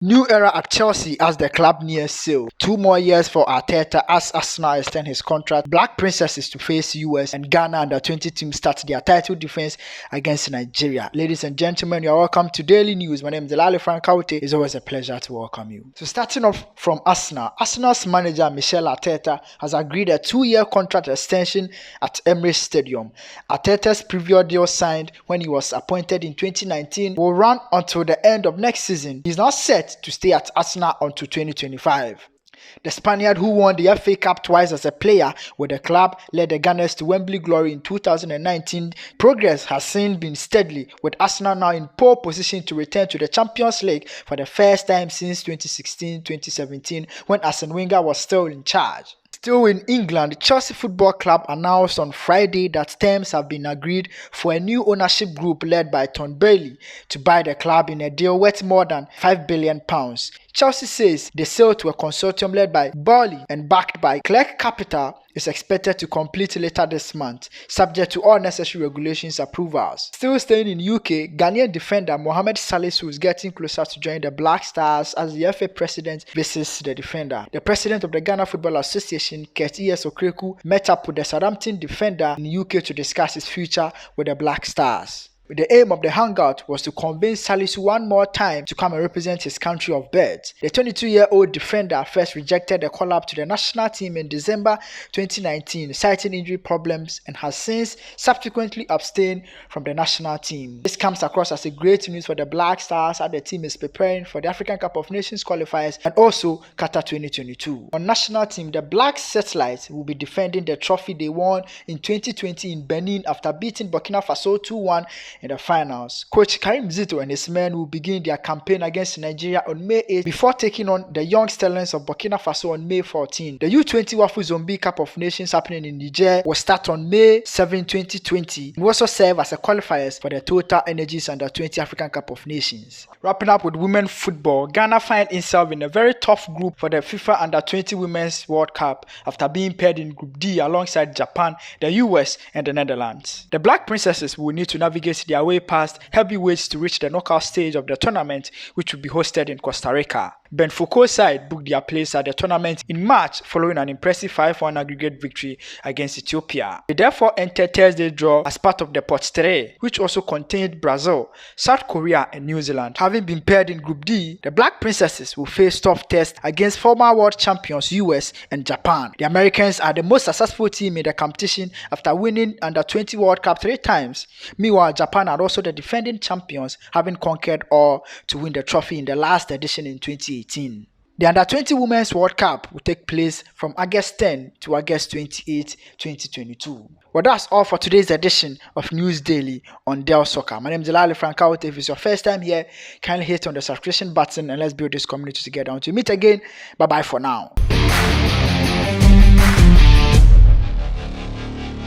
New era at Chelsea as the club nears sale. 2 more years for Arteta as Arsenal extend his contract. Black Princesses to face US and Ghana under 20 team start their title defense against Nigeria. Ladies and gentlemen, you are welcome to Daily News. My name is Delali Frankaute. It's always a pleasure to welcome you. So starting off from Arsenal, Arsenal's manager Mikel Arteta has agreed a 2-year contract extension at Emirates Stadium. Arteta's previous deal signed when he was appointed in 2019 will run until the end of next season. He's now set to stay at Arsenal until 2025. The Spaniard, who won the FA Cup twice as a player with the club, led the Gunners to Wembley glory in 2019. Progress has since been steady, with Arsenal now in pole position to return to the Champions League for the first time since 2016-2017 when Arsene Wenger was still in charge. Still in England, Chelsea Football Club announced on Friday that terms have been agreed for a new ownership group led by Tom Bailey to buy the club in a deal worth more than £5 billion. Chelsea says the sale to a consortium led by Bowley and backed by Clerk Capital is expected to complete later this month, subject to all necessary regulations approvals. Still staying in UK, Ghanaian defender Mohammed Salis is getting closer to join the Black Stars as the FA president visits the defender. The president of the Ghana Football Association, Kurt E.S. Okreku, met up with the Southampton defender in UK to discuss his future with the Black Stars. The aim of the hangout was to convince Salis one more time to come and represent his country of birth. The 22-year-old defender first rejected the call-up to the national team in December 2019, citing injury problems, and has since subsequently abstained from the national team. This comes across as a great news for the Black Stars as the team is preparing for the African Cup of Nations qualifiers and also Qatar 2022. On national team, the Black Satellites will be defending the trophy they won in 2020 in Benin after beating Burkina Faso 2-1 in the finals. Coach Karim Zito and his men will begin their campaign against Nigeria on May 8 before taking on the Young Stallions of Burkina Faso on May 14. The U20 Wafu Zombie Cup of Nations happening in Niger will start on May 7, 2020 and will also serve as a qualifiers for the Total Energies Under 20 African Cup of Nations. Wrapping up with women football, Ghana find itself in a very tough group for the FIFA Under 20 Women's World Cup after being paired in Group D alongside Japan, the US and the Netherlands. The Black Princesses will need to navigate their way past heavyweights to reach the knockout stage of the tournament, which will be hosted in Costa Rica. Ben Foucault's side booked their place at the tournament in March following an impressive 5-1 aggregate victory against Ethiopia. They therefore entered Thursday's draw as part of the Pot 3, which also contained Brazil, South Korea and New Zealand. Having been paired in Group D, the Black Princesses will face tough tests against former world champions US and Japan. The Americans are the most successful team in the competition after winning Under 20 World Cup 3 times. Meanwhile, Japan are also the defending champions, having conquered all to win the trophy in the last edition in 2018. The Under 20 Women's World Cup will take place from August 10 to August 28, 2022. Well, that's all for today's edition of News Daily on Del Soccer. My name is Delali Frankaute. If it's your first time here, kindly hit on the subscription button and let's build this community together. Until we meet again, bye-bye for now.